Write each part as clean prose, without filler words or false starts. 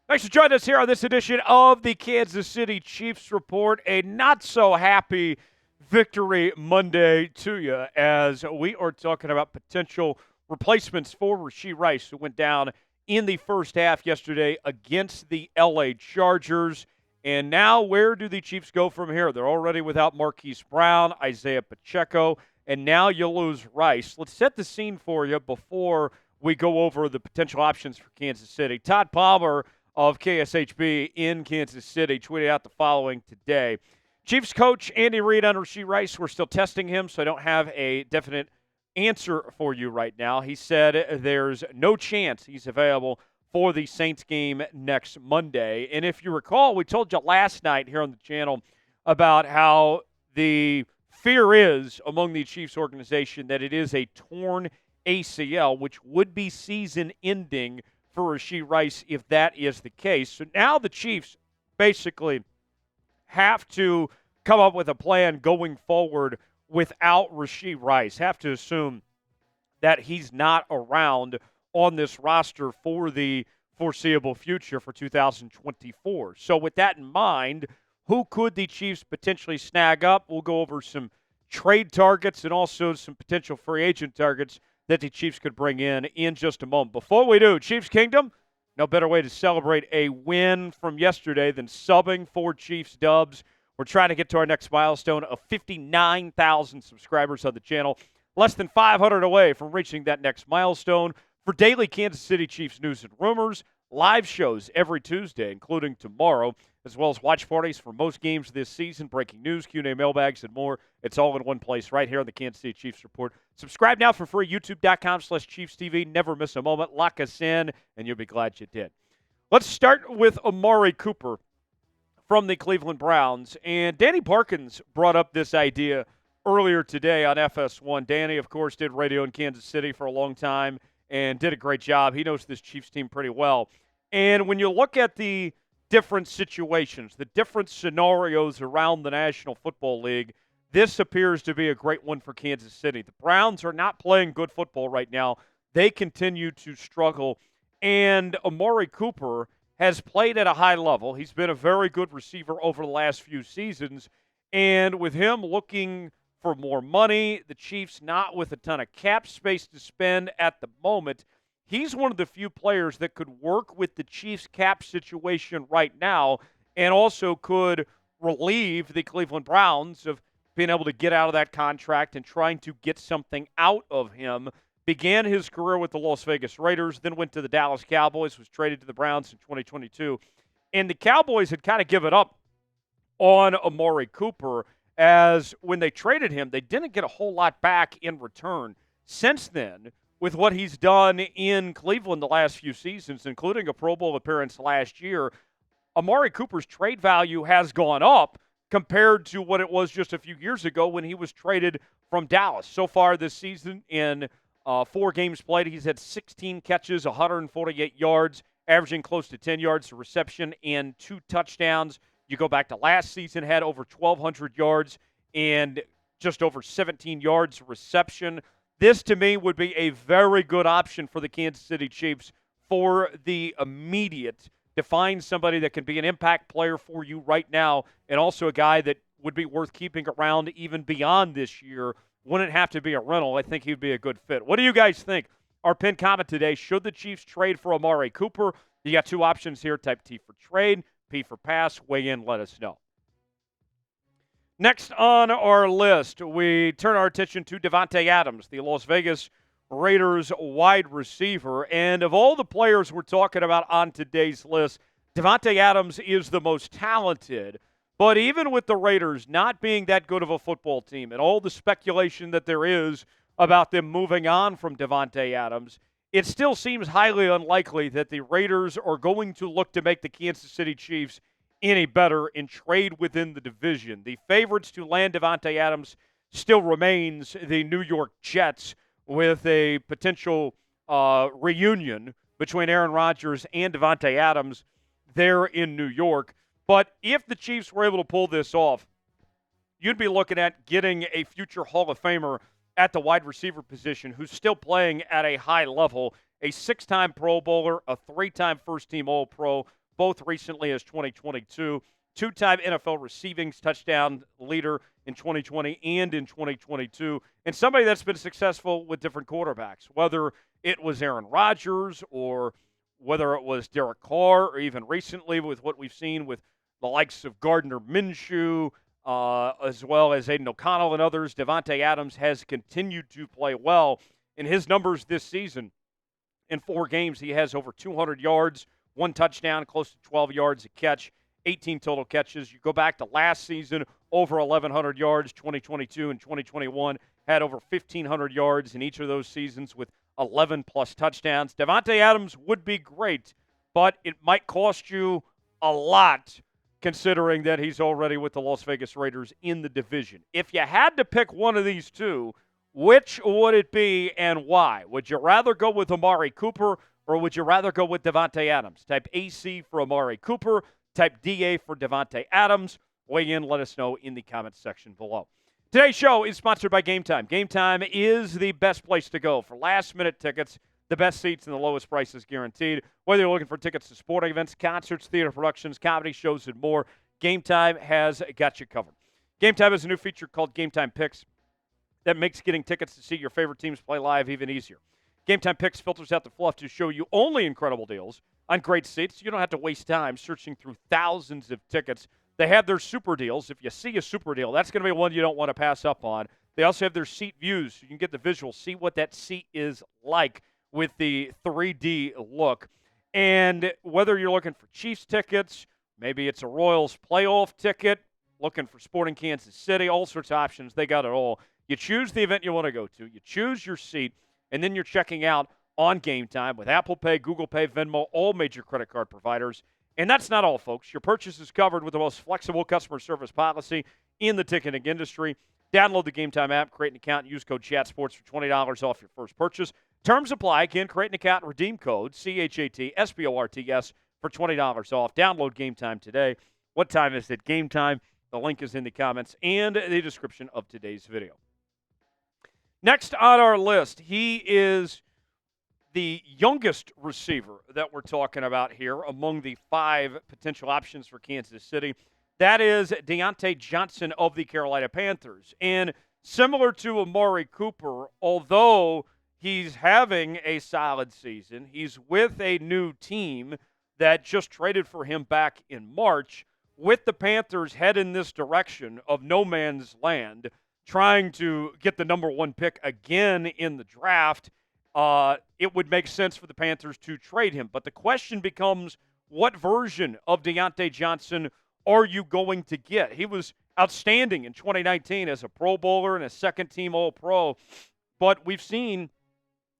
Thanks for joining us here on this edition of the Kansas City Chiefs Report. A not-so-happy Victory Monday to you as we are talking about potential replacements for Rashee Rice, who went down in the first half yesterday against the L.A. Chargers. And now where do the Chiefs go from here? They're already without Marquise Brown, Isaiah Pacheco, and now you lose Rice. Let's set the scene for you before we go over the potential options for Kansas City. Todd Palmer of KSHB in Kansas City tweeted out the following today. Chiefs coach Andy Reid on Rashee Rice. We're still testing him, so I don't have a definite answer for you right now. He said there's no chance he's available for the Saints game next Monday. And if you recall, we told you last night here on the channel about how the fear is among the Chiefs organization that it is a torn ACL, which would be season-ending for Rashee Rice if that is the case. So now the Chiefs basically have to come up with a plan going forward without Rashee Rice. Have to assume that he's not around on this roster for the foreseeable future for 2024. So with that in mind, who could the Chiefs potentially snag up? We'll go over some trade targets and also some potential free agent targets that the Chiefs could bring in just a moment. Before we do, Chiefs Kingdom, no better way to celebrate a win from yesterday than subbing for Chiefs dubs. We're trying to get to our next milestone of 59,000 subscribers on the channel. Less than 500 away from reaching that next milestone. For daily Kansas City Chiefs news and rumors, live shows every Tuesday, including tomorrow, as well as watch parties for most games this season, breaking news, Q&A mailbags, and more. It's all in one place right here on the Kansas City Chiefs Report. Subscribe now for free, youtube.com/ChiefsTV. Never miss a moment. Lock us in, and you'll be glad you did. Let's start with Amari Cooper from the Cleveland Browns. And Danny Parkins brought up this idea earlier today on FS1. Danny, of course, did radio in Kansas City for a long time and did a great job. He knows this Chiefs team pretty well. And when you look at the different situations, the different scenarios around the National Football League, this appears to be a great one for Kansas City. The Browns are not playing good football right now. They continue to struggle. And Amari Cooper has played at a high level. He's been a very good receiver over the last few seasons. And with him looking for more money, the Chiefs not with a ton of cap space to spend at the moment, he's one of the few players that could work with the Chiefs cap situation right now and also could relieve the Cleveland Browns of being able to get out of that contract and trying to get something out of him. Began his career with the Las Vegas Raiders, then went to the Dallas Cowboys, was traded to the Browns in 2022. And the Cowboys had kind of given up on Amari Cooper, as when they traded him, they didn't get a whole lot back in return. Since then, with what he's done in Cleveland the last few seasons, including a Pro Bowl appearance last year, Amari Cooper's trade value has gone up compared to what it was just a few years ago when he was traded from Dallas. So far this season, in 4 games played, he's had 16 catches, 148 yards, averaging close to 10 yards a reception and 2 touchdowns. You go back to last season, had over 1,200 yards and just over 17 yards reception. This, to me, would be a very good option for the Kansas City Chiefs for the immediate, to find somebody that can be an impact player for you right now and also a guy that would be worth keeping around even beyond this year. Wouldn't have to be a rental. I think he'd be a good fit. What do you guys think? Our pinned comment today, should the Chiefs trade for Amari Cooper? You got 2 options here. Type T for trade, P for pass. Weigh in, let us know. Next on our list, we turn our attention to Davante Adams, the Las Vegas Raiders wide receiver. And of all the players we're talking about on today's list, Davante Adams is the most talented. But even with the Raiders not being that good of a football team and all the speculation that there is about them moving on from Davante Adams, it still seems highly unlikely that the Raiders are going to look to make the Kansas City Chiefs any better in trade within the division. The favorites to land Davante Adams still remains the New York Jets, with a potential reunion between Aaron Rodgers and Davante Adams there in New York. But if the Chiefs were able to pull this off, you'd be looking at getting a future Hall of Famer at the wide receiver position who's still playing at a high level, a 6-time Pro Bowler, a 3-time first-team All-Pro, both recently as 2022. Two-time NFL receiving touchdown leader in 2020 and in 2022. And somebody that's been successful with different quarterbacks, whether it was Aaron Rodgers or whether it was Derek Carr or even recently with what we've seen with the likes of Gardner Minshew, as well as Aiden O'Connell and others. Davante Adams has continued to play well. In his numbers this season, in 4 games, he has over 200 yards, 1 touchdown, close to 12 yards a catch, 18 total catches. You go back to last season, over 1,100 yards, 2022 and 2021, had over 1,500 yards in each of those seasons with 11-plus touchdowns. Davante Adams would be great, but it might cost you a lot considering that he's already with the Las Vegas Raiders in the division. If you had to pick one of these two, which would it be and why? Would you rather go with Amari Cooper or would you rather go with Davante Adams? Type AC for Amari Cooper, type DA for Davante Adams. Weigh in, let us know in the comments section below. Today's show is sponsored by Game Time. Game Time is the best place to go for last-minute tickets, the best seats and the lowest prices guaranteed. Whether you're looking for tickets to sporting events, concerts, theater productions, comedy shows, and more, Game Time has got you covered. Game Time has a new feature called Game Time Picks that makes getting tickets to see your favorite teams play live even easier. Game Time Picks filters out the fluff to show you only incredible deals on great seats. You don't have to waste time searching through thousands of tickets. They have their super deals. If you see a super deal, that's going to be one you don't want to pass up on. They also have their seat views. So you can get the visual, see what that seat is like with the 3D look. And whether you're looking for Chiefs tickets, maybe it's a Royals playoff ticket, looking for Sporting Kansas City, all sorts of options. They got it all. You choose the event you want to go to. You choose your seat, and then you're checking out on Game Time with Apple Pay, Google Pay, Venmo, all major credit card providers. And that's not all, folks. Your purchase is covered with the most flexible customer service policy in the ticketing industry. Download the Game Time app, create an account, and use code ChatSports for $20 off your first purchase. Terms apply. Again, create an account and redeem code CHATSPORTS for $20 off. Download Game Time today. What time is it? Game Time. The link is in the comments and the description of today's video. Next on our list, he is the youngest receiver that we're talking about here among the 5 potential options for Kansas City. That is Diontae Johnson of the Carolina Panthers. And similar to Amari Cooper, although he's having a solid season, he's with a new team that just traded for him back in March, with the Panthers head in this direction of no man's land, trying to get the number 1 pick again in the draft. It would make sense for the Panthers to trade him. But the question becomes, what version of Diontae Johnson are you going to get? He was outstanding in 2019 as a Pro Bowler and a second-team All-Pro. But we've seen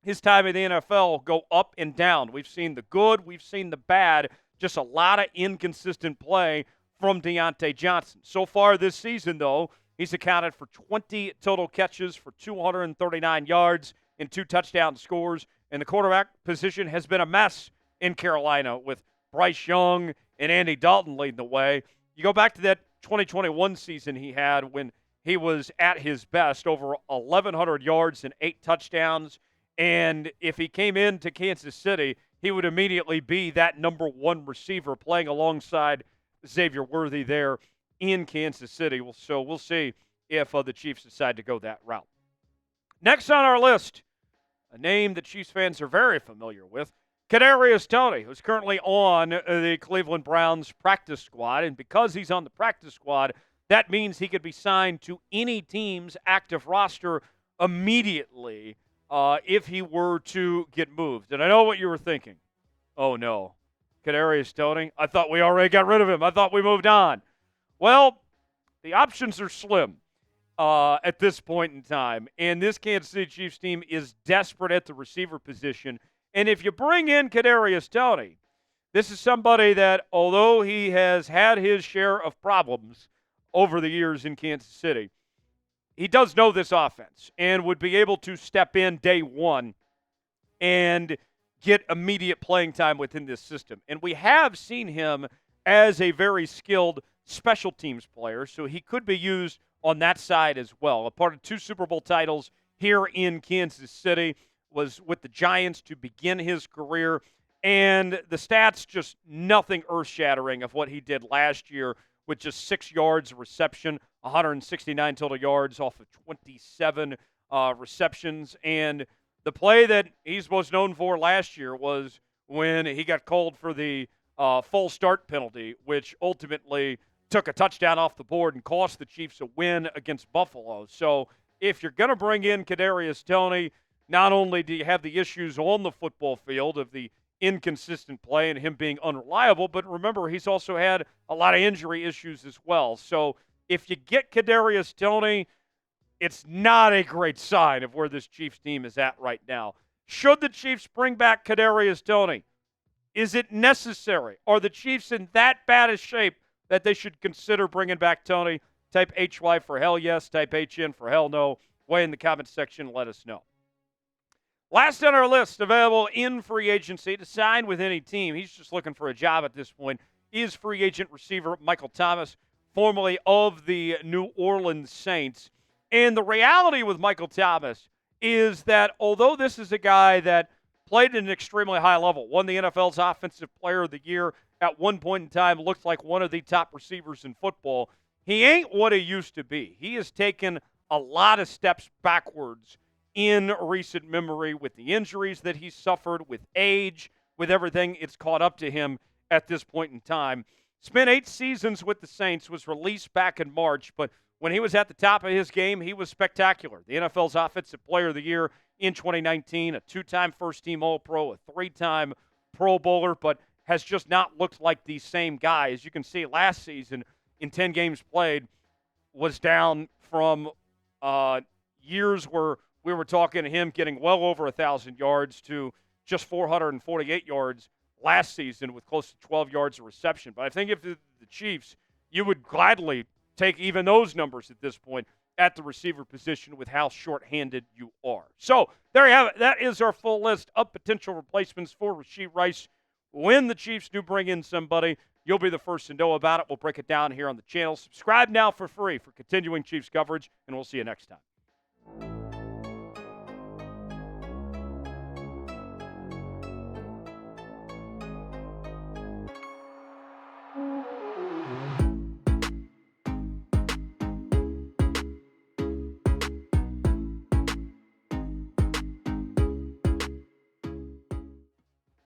his time in the NFL go up and down. We've seen the good. We've seen the bad. Just a lot of inconsistent play from Diontae Johnson. So far this season, though, he's accounted for 20 total catches for 239 yards and 2 touchdown scores. And the quarterback position has been a mess in Carolina with Bryce Young and Andy Dalton leading the way. You go back to that 2021 season he had when he was at his best, over 1,100 yards and 8 touchdowns. And if he came into Kansas City, he would immediately be that number 1 receiver playing alongside Xavier Worthy there in Kansas City. So we'll see if the Chiefs decide to go that route. Next on our list, a name that Chiefs fans are very familiar with, Kadarius Toney, who's currently on the Cleveland Browns practice squad. And because he's on the practice squad, that means he could be signed to any team's active roster immediately if he were to get moved. And I know what you were thinking. Oh, no. Kadarius Toney? I thought we already got rid of him. I thought we moved on. Well, the options are slim at this point in time. And this Kansas City Chiefs team is desperate at the receiver position. And if you bring in Kadarius Toney, this is somebody that, although he has had his share of problems over the years in Kansas City, he does know this offense and would be able to step in day one and get immediate playing time within this system. And we have seen him as a very skilled special teams player, so he could be used on that side as well. A part of 2 Super Bowl titles here in Kansas City, was with the Giants to begin his career, And the stats, just nothing earth-shattering of what he did last year with just 6 yards of reception, 169 total yards off of 27 receptions. And the play that he's most known for last year was when he got called for the false start penalty, which ultimately took a touchdown off the board and cost the Chiefs a win against Buffalo. So if you're going to bring in Kadarius Toney, not only do you have the issues on the football field of the inconsistent play and him being unreliable, but remember, he's also had a lot of injury issues as well. So if you get Kadarius Toney, it's not a great sign of where this Chiefs team is at right now. Should the Chiefs bring back Kadarius Toney? Is it necessary? Are the Chiefs in that bad a shape that they should consider bringing back Toney? Type HY for hell yes. Type HN for hell no. Weigh in the comments section. Let us know. Last on our list, available in free agency to sign with any team. He's just looking for a job at this point. Is free agent receiver Michael Thomas, formerly of the New Orleans Saints. And the reality with Michael Thomas is that although this is a guy that played at an extremely high level, won the NFL's Offensive Player of the Year, at one point in time looked like one of the top receivers in football, he ain't what he used to be. He has taken a lot of steps backwards in recent memory with the injuries that he's suffered, with age, with everything. It's caught up to him at this point in time. Spent 8 seasons with the Saints, was released back in March, but when he was at the top of his game, he was spectacular. The NFL's Offensive Player of the Year in 2019, a 2-time first-team All-Pro, a 3-time Pro Bowler, but has just not looked like the same guy. As you can see, last season, in 10 games played, was down from years where we were talking to him getting well over 1,000 yards to just 448 yards last season with close to 12 yards of reception. But I think if the Chiefs, you would gladly take even those numbers at this point at the receiver position with how shorthanded you are. So there you have it. That is our full list of potential replacements for Rashee Rice. When the Chiefs do bring in somebody, you'll be the first to know about it. We'll break it down here on the channel. Subscribe now for free for continuing Chiefs coverage, and we'll see you next time.